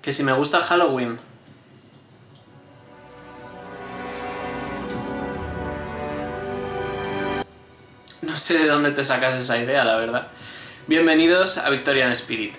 Que si me gusta Halloween. No sé de dónde te sacas esa idea, la verdad. Bienvenidos a Victorian Spirit.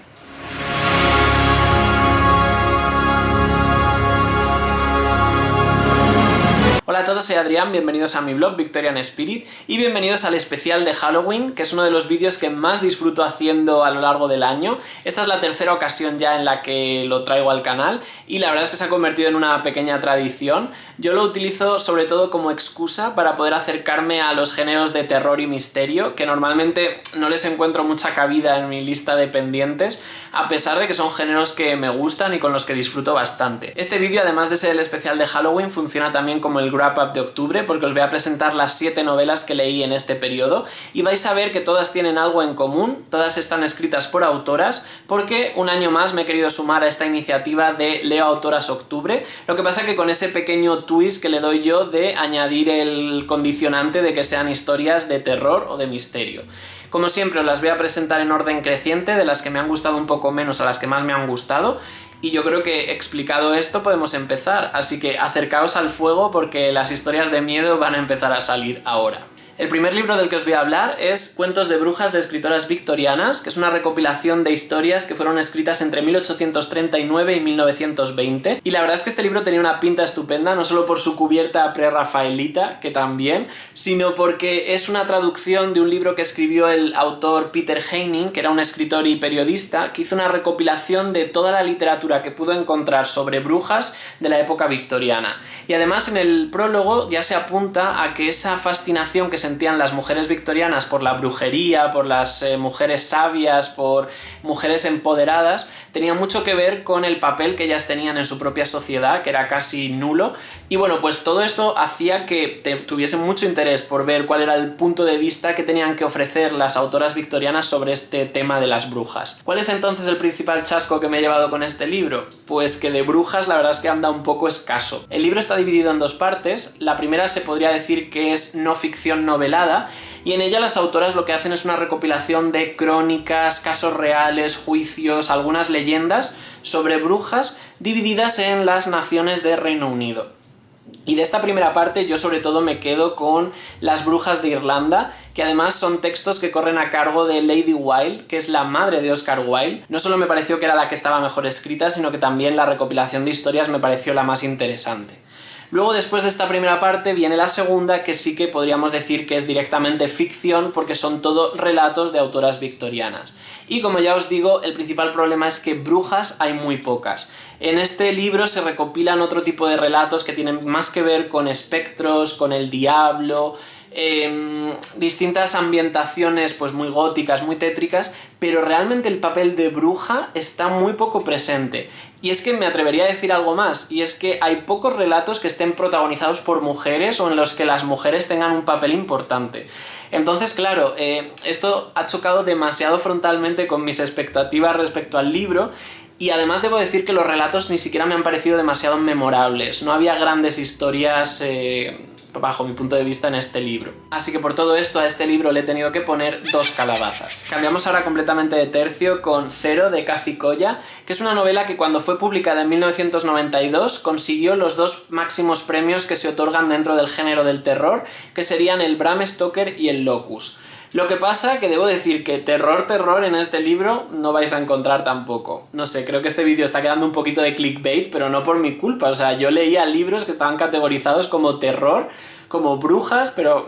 Hola a todos, soy Adrián, bienvenidos a mi blog Victorian Spirit y bienvenidos al especial de Halloween, que es uno de los vídeos que más disfruto haciendo a lo largo del año. Esta es la tercera ocasión ya en la que lo traigo al canal y la verdad es que se ha convertido en una pequeña tradición. Yo lo utilizo sobre todo como excusa para poder acercarme a los géneros de terror y misterio, que normalmente no les encuentro mucha cabida en mi lista de pendientes, a pesar de que son géneros que me gustan y con los que disfruto bastante. Este vídeo, además de ser el especial de Halloween, funciona también como el wrap-up de octubre, porque os voy a presentar las 7 novelas que leí en este periodo y vais a ver que todas tienen algo en común, todas están escritas por autoras, porque un año más me he querido sumar a esta iniciativa de Leo Autoras Octubre. Lo que pasa que con ese pequeño twist que le doy yo de añadir el condicionante de que sean historias de terror o de misterio. Como siempre os las voy a presentar en orden creciente, de las que me han gustado un poco menos a las que más me han gustado. Y yo creo que explicado esto podemos empezar, así que acercaos al fuego porque las historias de miedo van a empezar a salir ahora. El primer libro del que os voy a hablar es Cuentos de brujas de escritoras victorianas, que es una recopilación de historias que fueron escritas entre 1839 y 1920. Y la verdad es que este libro tenía una pinta estupenda, no solo por su cubierta prerrafaelita, que también, sino porque es una traducción de un libro que escribió el autor Peter Heining, que era un escritor y periodista, que hizo una recopilación de toda la literatura que pudo encontrar sobre brujas de la época victoriana. Y además en el prólogo ya se apunta a que esa fascinación que sentían las mujeres victorianas por la brujería, por las mujeres sabias, por mujeres empoderadas, tenía mucho que ver con el papel que ellas tenían en su propia sociedad, que era casi nulo. Y bueno, pues todo esto hacía que tuviesen mucho interés por ver cuál era el punto de vista que tenían que ofrecer las autoras victorianas sobre este tema de las brujas. ¿Cuál es entonces el principal chasco que me he llevado con este libro? Pues que de brujas la verdad es que anda un poco escaso. El libro está dividido en dos partes. La primera se podría decir que es no ficción novelada, y en ella las autoras lo que hacen es una recopilación de crónicas, casos reales, juicios, algunas leyendas sobre brujas divididas en las naciones de Reino Unido. Y de esta primera parte yo sobre todo me quedo con Las brujas de Irlanda, que además son textos que corren a cargo de Lady Wilde, que es la madre de Oscar Wilde. No solo me pareció que era la que estaba mejor escrita, sino que también la recopilación de historias me pareció la más interesante. Luego, después de esta primera parte, viene la segunda, que sí que podríamos decir que es directamente ficción, porque son todo relatos de autoras victorianas. Y como ya os digo, el principal problema es que brujas hay muy pocas. En este libro se recopilan otro tipo de relatos que tienen más que ver con espectros, con el diablo, distintas ambientaciones pues muy góticas, muy tétricas, pero realmente el papel de bruja está muy poco presente. Y es que me atrevería a decir algo más, y es que hay pocos relatos que estén protagonizados por mujeres o en los que las mujeres tengan un papel importante. Entonces, claro, esto ha chocado demasiado frontalmente con mis expectativas respecto al libro. Y además debo decir que los relatos ni siquiera me han parecido demasiado memorables. No había grandes historias bajo mi punto de vista en este libro. Así que por todo esto a este libro le he tenido que poner 2 calabazas. Cambiamos ahora completamente de tercio con Cero de Cathy Colla, que es una novela que cuando fue publicada en 1992 consiguió los 2 máximos premios que se otorgan dentro del género del terror, que serían el Bram Stoker y el Locus. Lo que pasa que debo decir que terror en este libro no vais a encontrar tampoco. No sé, creo que este vídeo está quedando un poquito de clickbait, pero no por mi culpa. O sea, yo leía libros que estaban categorizados como terror, como brujas, pero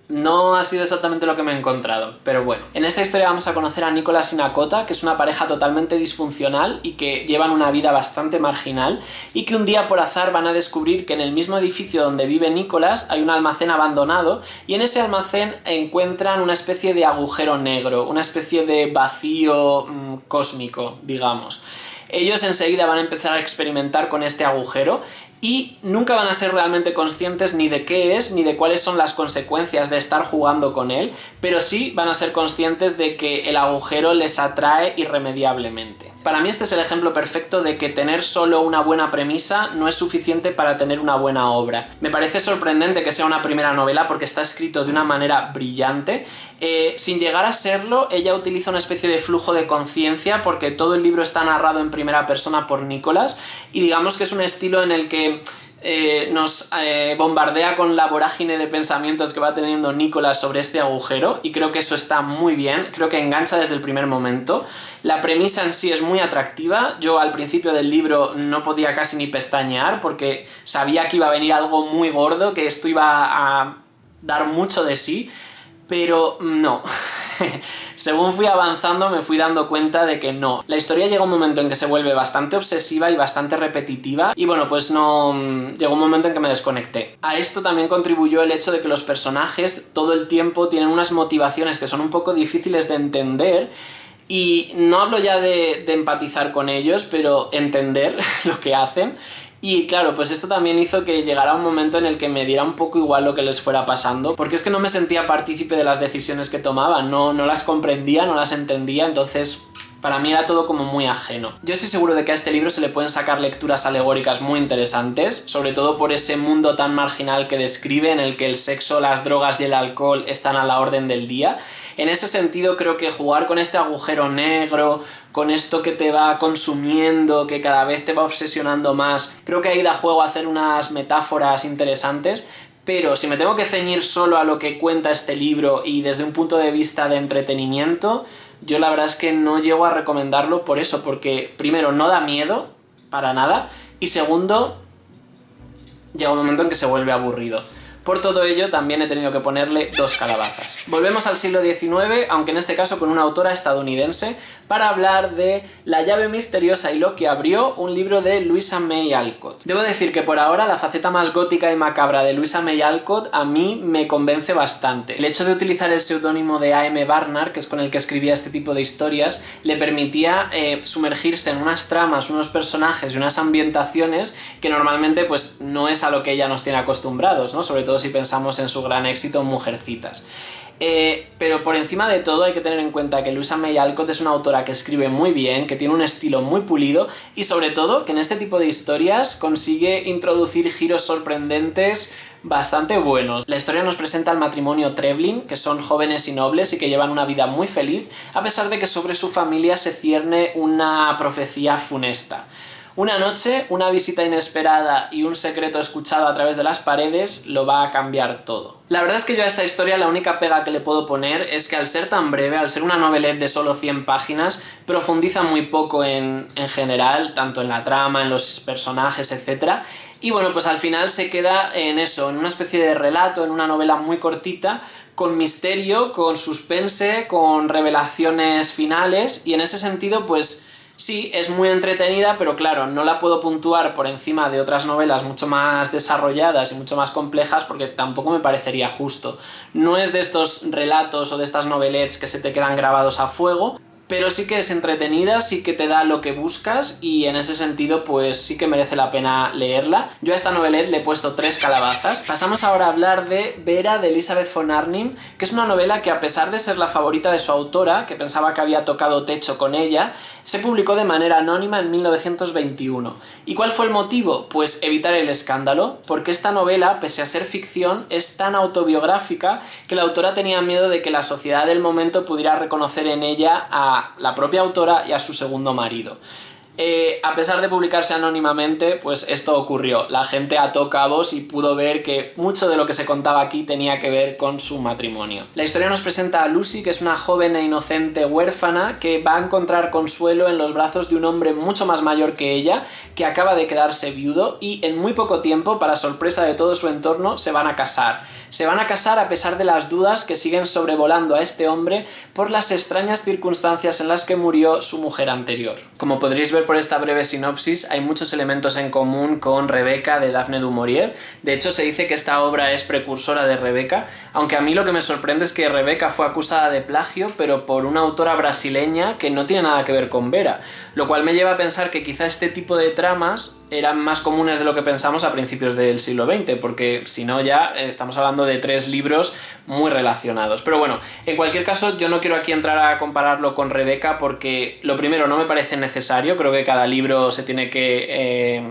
no ha sido exactamente lo que me he encontrado. Pero bueno, en esta historia vamos a conocer a Nicholas y Nakota, que es una pareja totalmente disfuncional y que llevan una vida bastante marginal, y que un día por azar van a descubrir que en el mismo edificio donde vive Nicholas hay un almacén abandonado, y en ese almacén encuentran una especie de agujero negro, una especie de vacío cósmico, digamos. Ellos enseguida van a empezar a experimentar con este agujero y nunca van a ser realmente conscientes ni de qué es ni de cuáles son las consecuencias de estar jugando con él, pero sí van a ser conscientes de que el agujero les atrae irremediablemente. Para mí este es el ejemplo perfecto de que tener solo una buena premisa no es suficiente para tener una buena obra. Me parece sorprendente que sea una primera novela porque está escrito de una manera brillante. Sin llegar a serlo, ella utiliza una especie de flujo de conciencia porque todo el libro está narrado en primera persona por Nicholas y digamos que es un estilo en el que nos bombardea con la vorágine de pensamientos que va teniendo Nicholas sobre este agujero y creo que eso está muy bien, creo que engancha desde el primer momento. La premisa en sí es muy atractiva, yo al principio del libro no podía casi ni pestañear porque sabía que iba a venir algo muy gordo, que esto iba a dar mucho de sí, pero no. Según fui avanzando me fui dando cuenta de que no. La historia llega un momento en que se vuelve bastante obsesiva y bastante repetitiva y bueno, pues no... llegó un momento en que me desconecté. A esto también contribuyó el hecho de que los personajes todo el tiempo tienen unas motivaciones que son un poco difíciles de entender y no hablo ya de empatizar con ellos, pero entender lo que hacen. Y claro, pues esto también hizo que llegara un momento en el que me diera un poco igual lo que les fuera pasando, porque es que no me sentía partícipe de las decisiones que tomaban, no las comprendía, no las entendía, entonces para mí era todo como muy ajeno. Yo estoy seguro de que a este libro se le pueden sacar lecturas alegóricas muy interesantes, sobre todo por ese mundo tan marginal que describe, en el que el sexo, las drogas y el alcohol están a la orden del día. En ese sentido creo que jugar con este agujero negro, con esto que te va consumiendo, que cada vez te va obsesionando más, creo que ahí da juego a hacer unas metáforas interesantes, pero si me tengo que ceñir solo a lo que cuenta este libro y desde un punto de vista de entretenimiento, yo la verdad es que no llego a recomendarlo por eso, porque primero no da miedo, para nada, y segundo, llega un momento en que se vuelve aburrido. Por todo ello, también he tenido que ponerle 2 calabazas. Volvemos al siglo XIX, aunque en este caso con una autora estadounidense, para hablar de La llave misteriosa y lo que abrió, un libro de Louisa May Alcott. Debo decir que por ahora la faceta más gótica y macabra de Louisa May Alcott a mí me convence bastante. El hecho de utilizar el seudónimo de A.M. Barnard, que es con el que escribía este tipo de historias, le permitía sumergirse en unas tramas, unos personajes y unas ambientaciones que normalmente pues no es a lo que ella nos tiene acostumbrados, ¿no? Sobre todo si pensamos en su gran éxito Mujercitas. Pero por encima de todo hay que tener en cuenta que Louisa May Alcott es una autora que escribe muy bien, que tiene un estilo muy pulido y sobre todo que en este tipo de historias consigue introducir giros sorprendentes bastante buenos. La historia nos presenta al matrimonio Trevlin, que son jóvenes y nobles y que llevan una vida muy feliz, a pesar de que sobre su familia se cierne una profecía funesta. Una noche, una visita inesperada y un secreto escuchado a través de las paredes lo va a cambiar todo. La verdad es que yo a esta historia la única pega que le puedo poner es que al ser tan breve, al ser una novelette de solo 100 páginas, profundiza muy poco en general, tanto en la trama, en los personajes, etc. Y bueno, pues al final se queda en eso, en una especie de relato, en una novela muy cortita, con misterio, con suspense, con revelaciones finales y en ese sentido pues... sí, es muy entretenida, pero claro, no la puedo puntuar por encima de otras novelas mucho más desarrolladas y mucho más complejas porque tampoco me parecería justo. No es de estos relatos o de estas novelettes que se te quedan grabados a fuego, pero sí que es entretenida, sí que te da lo que buscas y en ese sentido pues sí que merece la pena leerla. Yo a esta novelette le he puesto 3 calabazas. Pasamos ahora a hablar de Vera de Elizabeth von Arnim, que es una novela que a pesar de ser la favorita de su autora, que pensaba que había tocado techo con ella, se publicó de manera anónima en 1921. ¿Y cuál fue el motivo? Pues evitar el escándalo, porque esta novela, pese a ser ficción, es tan autobiográfica que la autora tenía miedo de que la sociedad del momento pudiera reconocer en ella a la propia autora y a su segundo marido. A pesar de publicarse anónimamente, pues esto ocurrió. La gente ató cabos y pudo ver que mucho de lo que se contaba aquí tenía que ver con su matrimonio. La historia nos presenta a Lucy, que es una joven e inocente huérfana que va a encontrar consuelo en los brazos de un hombre mucho más mayor que ella, que acaba de quedarse viudo y en muy poco tiempo, para sorpresa de todo su entorno, se van a casar. Se van a casar a pesar de las dudas que siguen sobrevolando a este hombre por las extrañas circunstancias en las que murió su mujer anterior. Como podréis ver por esta breve sinopsis, hay muchos elementos en común con Rebeca de Daphne du Maurier. De hecho, se dice que esta obra es precursora de Rebeca, aunque a mí lo que me sorprende es que Rebeca fue acusada de plagio, pero por una autora brasileña que no tiene nada que ver con Vera, lo cual me lleva a pensar que quizá este tipo de tramas eran más comunes de lo que pensamos a principios del siglo XX, porque si no ya estamos hablando de 3 libros muy relacionados. Pero bueno, en cualquier caso yo no quiero aquí entrar a compararlo con Rebeca porque lo primero no me parece necesario, creo que cada libro se tiene que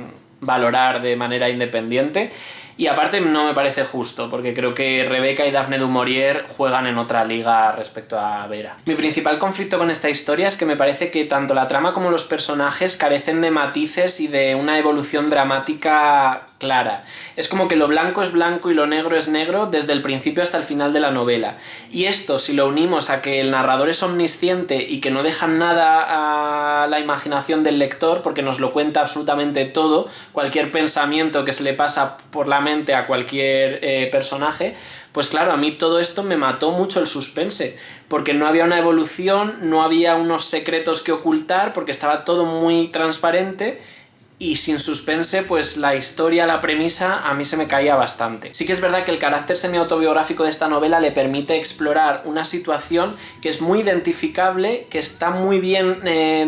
valorar de manera independiente. y aparte no me parece justo, porque creo que Rebeca y Daphne du Maurier juegan en otra liga respecto a Vera. Mi principal conflicto con esta historia es que me parece que tanto la trama como los personajes carecen de matices y de una evolución dramática clara. Es como que lo blanco es blanco y lo negro es negro desde el principio hasta el final de la novela. Y esto, si lo unimos a que el narrador es omnisciente y que no deja nada a la imaginación del lector, porque nos lo cuenta absolutamente todo, cualquier pensamiento que se le pasa por la mente a cualquier personaje, pues claro, a mí todo esto me mató mucho el suspense, porque no había una evolución, no había unos secretos que ocultar, porque estaba todo muy transparente. Y sin suspense, pues la historia, la premisa, a mí se me caía bastante. Sí que es verdad que el carácter semi-autobiográfico de esta novela le permite explorar una situación que es muy identificable, que está muy bien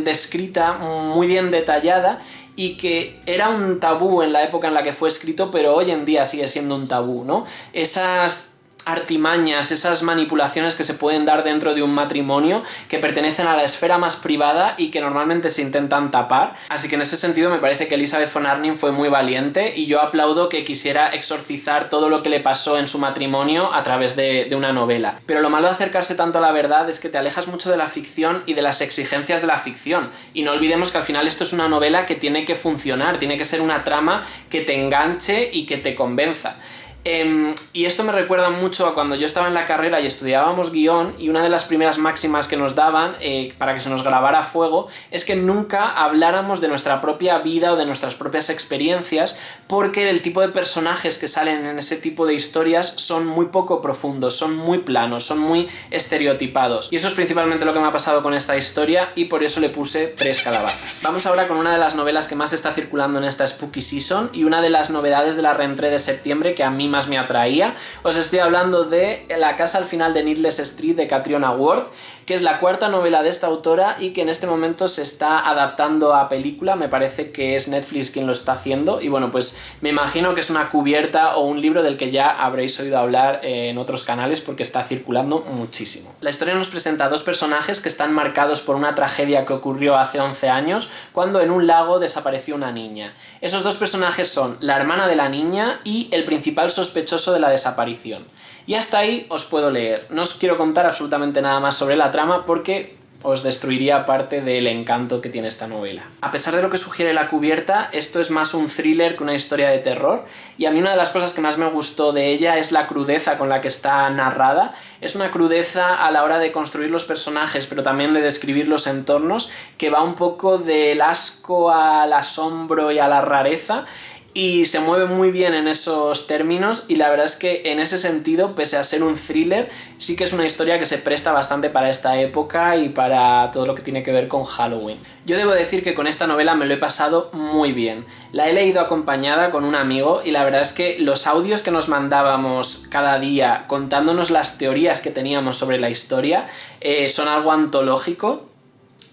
descrita, muy bien detallada, y que era un tabú en la época en la que fue escrito, pero hoy en día sigue siendo un tabú, ¿no? Esas artimañas, esas manipulaciones que se pueden dar dentro de un matrimonio que pertenecen a la esfera más privada y que normalmente se intentan tapar. Así que en ese sentido me parece que Elizabeth von Arnim fue muy valiente y yo aplaudo que quisiera exorcizar todo lo que le pasó en su matrimonio a través de una novela. Pero lo malo de acercarse tanto a la verdad es que te alejas mucho de la ficción y de las exigencias de la ficción. Y no olvidemos que al final esto es una novela que tiene que funcionar, tiene que ser una trama que te enganche y que te convenza. Y esto me recuerda mucho a cuando yo estaba en la carrera y estudiábamos guión, y una de las primeras máximas que nos daban para que se nos grabara a fuego es que nunca habláramos de nuestra propia vida o de nuestras propias experiencias, porque el tipo de personajes que salen en ese tipo de historias son muy poco profundos, son muy planos, son muy estereotipados. Y eso es principalmente lo que me ha pasado con esta historia y por eso le puse 3 calabazas. Vamos ahora con una de las novelas que más está circulando en esta Spooky Season y una de las novedades de la reentrée de septiembre que a mí más me atraía. Os estoy hablando de La casa al final de Needless Street de Catriona Ward, que es la 4ª novela de esta autora y que en este momento se está adaptando a película. Me parece que es Netflix quien lo está haciendo y bueno, pues me imagino que es una cubierta o un libro del que ya habréis oído hablar en otros canales porque está circulando muchísimo. La historia nos presenta a 2 personajes que están marcados por una tragedia que ocurrió hace 11 años cuando en un lago desapareció una niña. Esos 2 personajes son la hermana de la niña y el principal sospechoso de la desaparición. Y hasta ahí os puedo leer. No os quiero contar absolutamente nada más sobre la trama porque os destruiría parte del encanto que tiene esta novela. A pesar de lo que sugiere la cubierta, esto es más un thriller que una historia de terror, y a mí una de las cosas que más me gustó de ella es la crudeza con la que está narrada. Es una crudeza a la hora de construir los personajes, pero también de describir los entornos, que va un poco del asco al asombro y a la rareza, y se mueve muy bien en esos términos, y la verdad es que en ese sentido, pese a ser un thriller, sí que es una historia que se presta bastante para esta época y para todo lo que tiene que ver con Halloween. Yo debo decir que con esta novela me lo he pasado muy bien. La he leído acompañada con un amigo y la verdad es que los audios que nos mandábamos cada día contándonos las teorías que teníamos sobre la historia son algo antológico.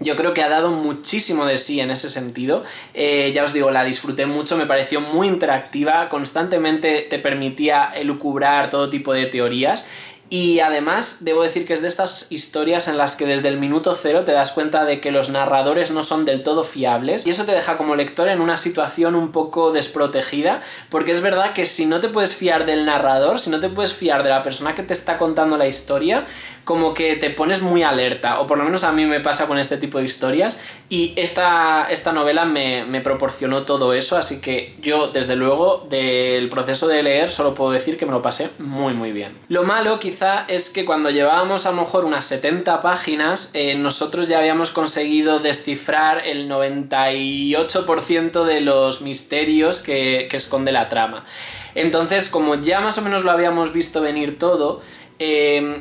Yo creo que ha dado muchísimo de sí en ese sentido. Ya os digo, la disfruté mucho, me pareció muy interactiva, constantemente te permitía elucubrar todo tipo de teorías. Y además, debo decir que es de estas historias en las que desde el minuto 0 te das cuenta de que los narradores no son del todo fiables, y eso te deja como lector en una situación un poco desprotegida, porque es verdad que si no te puedes fiar del narrador, si no te puedes fiar de la persona que te está contando la historia, como que te pones muy alerta, o por lo menos a mí me pasa con este tipo de historias, y esta novela me proporcionó todo eso, así que yo, desde luego, del proceso de leer solo puedo decir que me lo pasé muy muy bien. Lo malo quizá es que cuando llevábamos a lo mejor unas 70 páginas, nosotros ya habíamos conseguido descifrar el 98% de los misterios que esconde la trama. Entonces, como ya más o menos lo habíamos visto venir todo,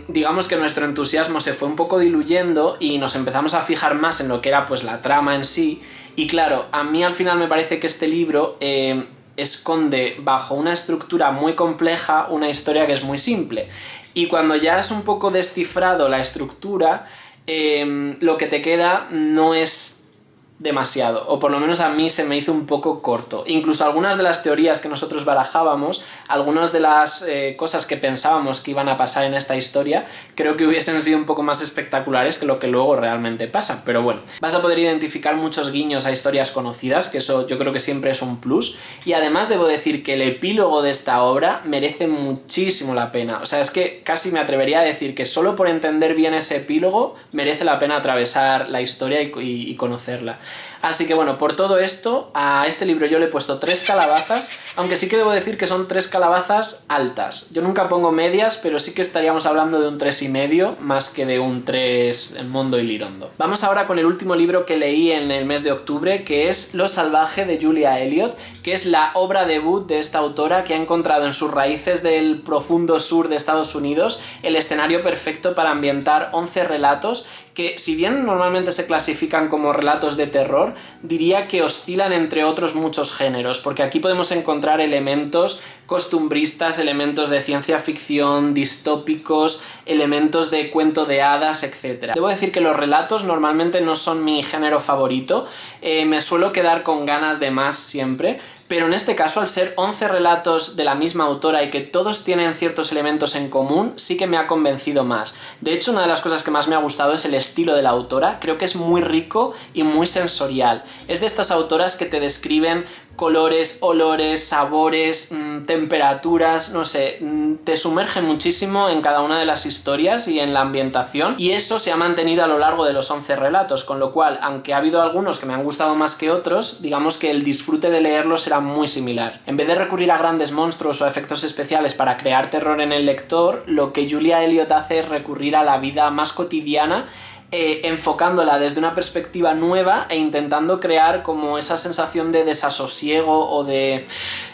digamos que nuestro entusiasmo se fue un poco diluyendo y nos empezamos a fijar más en lo que era pues la trama en sí. Y claro, a mí al final me parece que este libro esconde bajo una estructura muy compleja una historia que es muy simple. Y cuando ya has un poco descifrado la estructura, lo que te queda no es demasiado, o por lo menos a mí se me hizo un poco corto. Incluso algunas de las teorías que nosotros barajábamos, algunas de las cosas que pensábamos que iban a pasar en esta historia, creo que hubiesen sido un poco más espectaculares que lo que luego realmente pasa. Pero bueno, vas a poder identificar muchos guiños a historias conocidas, que eso yo creo que siempre es un plus, y además debo decir que el epílogo de esta obra merece muchísimo la pena. O sea, es que casi me atrevería a decir que solo por entender bien ese epílogo merece la pena atravesar la historia y conocerla. Así que bueno, por todo esto, a este libro yo le he puesto 3 calabazas, aunque sí que debo decir que son 3 calabazas altas. Yo nunca pongo medias, pero sí que estaríamos hablando de un 3,5 más que de un 3 en Mondo y Lirondo. Vamos ahora con el último libro que leí en el mes de octubre, que es Lo salvaje de Julia Elliott, que es la obra debut de esta autora que ha encontrado en sus raíces del profundo sur de Estados Unidos el escenario perfecto para ambientar 11 relatos que, si bien normalmente se clasifican como relatos de terror, diría que oscilan entre otros muchos géneros, porque aquí podemos encontrar elementos costumbristas, elementos de ciencia ficción, distópicos, elementos de cuento de hadas, etc. Debo decir que los relatos normalmente no son mi género favorito, me suelo quedar con ganas de más siempre, pero en este caso, al ser 11 relatos de la misma autora y que todos tienen ciertos elementos en común, sí que me ha convencido más. De hecho, una de las cosas que más me ha gustado es el estilo de la autora. Creo que es muy rico y muy sensorial. Es de estas autoras que te describen colores, olores, sabores, temperaturas, no sé, te sumerge muchísimo en cada una de las historias y en la ambientación, y eso se ha mantenido a lo largo de los 11 relatos, con lo cual, aunque ha habido algunos que me han gustado más que otros, digamos que el disfrute de leerlos será muy similar. En vez de recurrir a grandes monstruos o a efectos especiales para crear terror en el lector, lo que Julia Elliott hace es recurrir a la vida más cotidiana, enfocándola desde una perspectiva nueva e intentando crear como esa sensación de desasosiego o de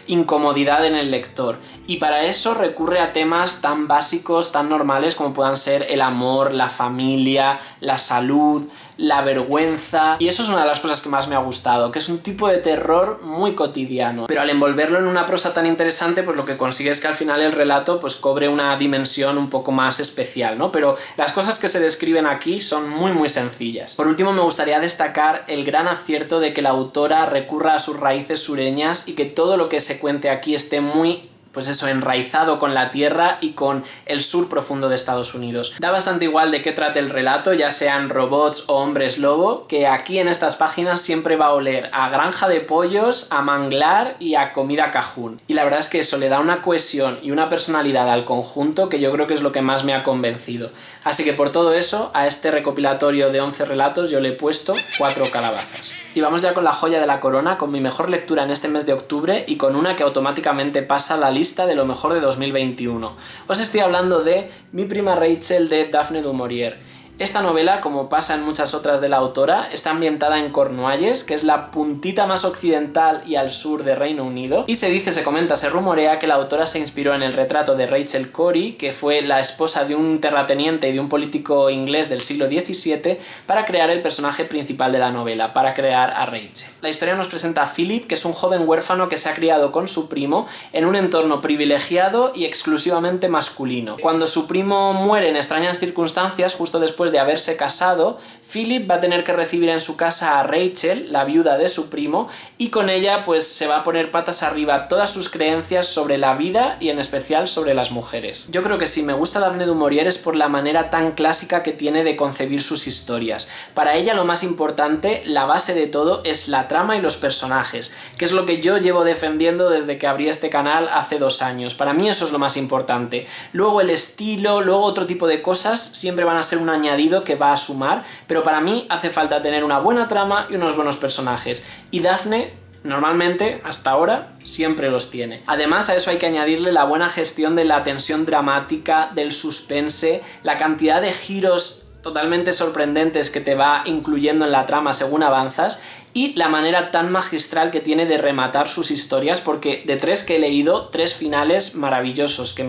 incomodidad en el lector. Y para eso recurre a temas tan básicos, tan normales como puedan ser el amor, la familia, la salud, la vergüenza, y eso es una de las cosas que más me ha gustado, que es un tipo de terror muy cotidiano, pero al envolverlo en una prosa tan interesante, pues lo que consigue es que al final el relato pues cobre una dimensión un poco más especial, ¿no? Pero las cosas que se describen aquí son muy sencillas. Por último, me gustaría destacar el gran acierto de que la autora recurra a sus raíces sureñas y que todo lo que se cuente aquí esté muy, pues eso, enraizado con la tierra y con el sur profundo de Estados Unidos. Da bastante igual de qué trate el relato, ya sean robots o hombres lobo, que aquí en estas páginas siempre va a oler a granja de pollos, a manglar y a comida cajún. Y la verdad es que eso le da una cohesión y una personalidad al conjunto que yo creo que es lo que más me ha convencido. Así que por todo eso, a este recopilatorio de 11 relatos yo le he puesto 4 calabazas. Y vamos ya con la joya de la corona, con mi mejor lectura en este mes de octubre y con una que automáticamente pasa a la lista de lo mejor de 2021. Os estoy hablando de Mi prima Rachel de Daphne du Maurier. Esta novela, como pasa en muchas otras de la autora, está ambientada en Cornualles, que es la puntita más occidental y al sur de Reino Unido, y se comenta, se rumorea que la autora se inspiró en el retrato de Rachel Corrie, que fue la esposa de un terrateniente y de un político inglés del siglo XVII, para crear el personaje principal de la novela, para crear a Rachel. La historia nos presenta a Philip, que es un joven huérfano que se ha criado con su primo en un entorno privilegiado y exclusivamente masculino. Cuando su primo muere en extrañas circunstancias, justo después de haberse casado, Philip va a tener que recibir en su casa a Rachel, la viuda de su primo, y con ella pues se va a poner patas arriba todas sus creencias sobre la vida y en especial sobre las mujeres. Yo creo que si me gusta Daphne du Maurier es por la manera tan clásica que tiene de concebir sus historias. Para ella lo más importante, la base de todo, es la trama y los personajes, que es lo que yo llevo defendiendo desde que abrí este canal hace 2 años. Para mí eso es lo más importante. Luego el estilo, luego otro tipo de cosas siempre van a ser un añadido que va a sumar, pero para mí hace falta tener una buena trama y unos buenos personajes. Y Daphne, normalmente, hasta ahora, siempre los tiene. Además, a eso hay que añadirle la buena gestión de la tensión dramática, del suspense, la cantidad de giros totalmente sorprendentes que te va incluyendo en la trama según avanzas, y la manera tan magistral que tiene de rematar sus historias, porque de 3 que he leído, 3 finales maravillosos que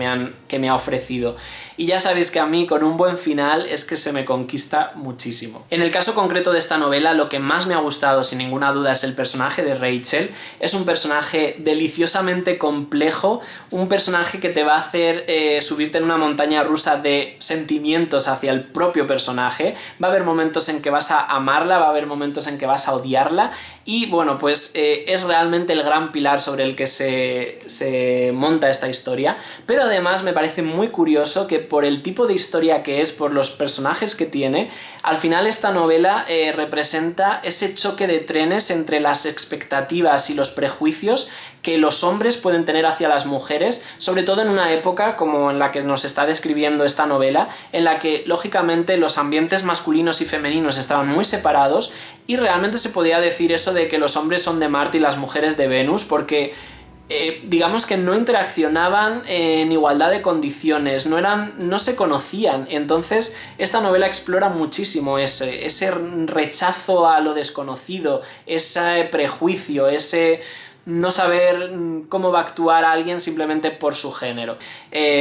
me ha ofrecido. Y ya sabéis que a mí con un buen final es que se me conquista muchísimo. En el caso concreto de esta novela, lo que más me ha gustado sin ninguna duda es el personaje de Rachel. Es un personaje deliciosamente complejo, un personaje que te va a hacer subirte en una montaña rusa de sentimientos hacia el propio personaje. Va a haber momentos en que vas a amarla, va a haber momentos en que vas a odiarla, y bueno, pues es realmente el gran pilar sobre el que se monta esta historia. Pero además me parece muy curioso que por el tipo de historia que es, por los personajes que tiene, al final esta novela representa ese choque de trenes entre las expectativas y los prejuicios que los hombres pueden tener hacia las mujeres, sobre todo en una época como en la que nos está describiendo esta novela, en la que lógicamente los ambientes masculinos y femeninos estaban muy separados, y realmente se podía decir eso de que los hombres son de Marte y las mujeres de Venus, porque digamos que no interaccionaban en igualdad de condiciones, no se conocían. Entonces esta novela explora muchísimo ese rechazo a lo desconocido, ese prejuicio, ese no saber cómo va a actuar alguien simplemente por su género.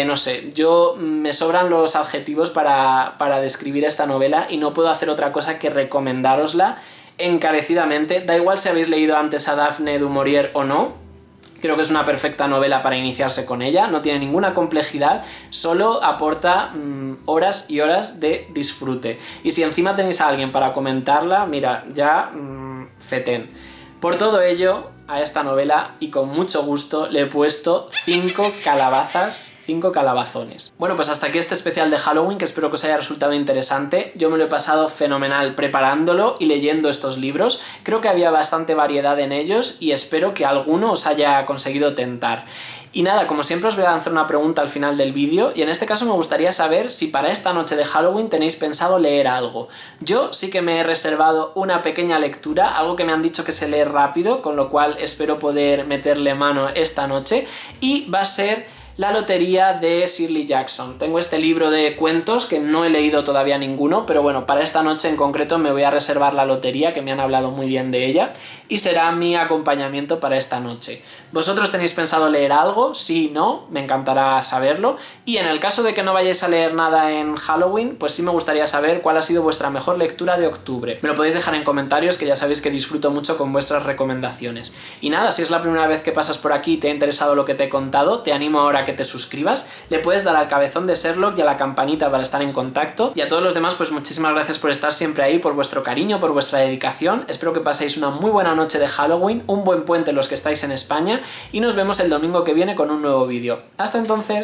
No sé, me sobran los adjetivos para describir esta novela, y no puedo hacer otra cosa que recomendárosla encarecidamente. Da igual si habéis leído antes a Daphne du Maurier o no. Creo que es una perfecta novela para iniciarse con ella, no tiene ninguna complejidad, solo aporta horas y horas de disfrute. Y si encima tenéis a alguien para comentarla, mira, ya fetén. Por todo ello, a esta novela, y con mucho gusto, le he puesto 5 calabazas, 5 calabazones. Bueno, pues hasta aquí este especial de Halloween, que espero que os haya resultado interesante. Yo me lo he pasado fenomenal preparándolo y leyendo estos libros. Creo que había bastante variedad en ellos y espero que alguno os haya conseguido tentar. Y nada, como siempre os voy a lanzar una pregunta al final del vídeo, y en este caso me gustaría saber si para esta noche de Halloween tenéis pensado leer algo. Yo sí que me he reservado una pequeña lectura, algo que me han dicho que se lee rápido, con lo cual espero poder meterle mano esta noche, y va a ser La lotería de Shirley Jackson. Tengo este libro de cuentos que no he leído todavía ninguno, pero bueno, para esta noche en concreto me voy a reservar La lotería, que me han hablado muy bien de ella, y será mi acompañamiento para esta noche. ¿Vosotros tenéis pensado leer algo? Sí, no, me encantará saberlo. Y en el caso de que no vayáis a leer nada en Halloween, pues sí me gustaría saber cuál ha sido vuestra mejor lectura de octubre. Me lo podéis dejar en comentarios, que ya sabéis que disfruto mucho con vuestras recomendaciones. Y nada, si es la primera vez que pasas por aquí y te ha interesado lo que te he contado, te animo ahora a que te suscribas, le puedes dar al cabezón de Sherlock y a la campanita para estar en contacto, y a todos los demás pues muchísimas gracias por estar siempre ahí, por vuestro cariño, por vuestra dedicación. Espero que paséis una muy buena noche de Halloween, un buen puente los que estáis en España, y nos vemos el domingo que viene con un nuevo vídeo. Hasta entonces.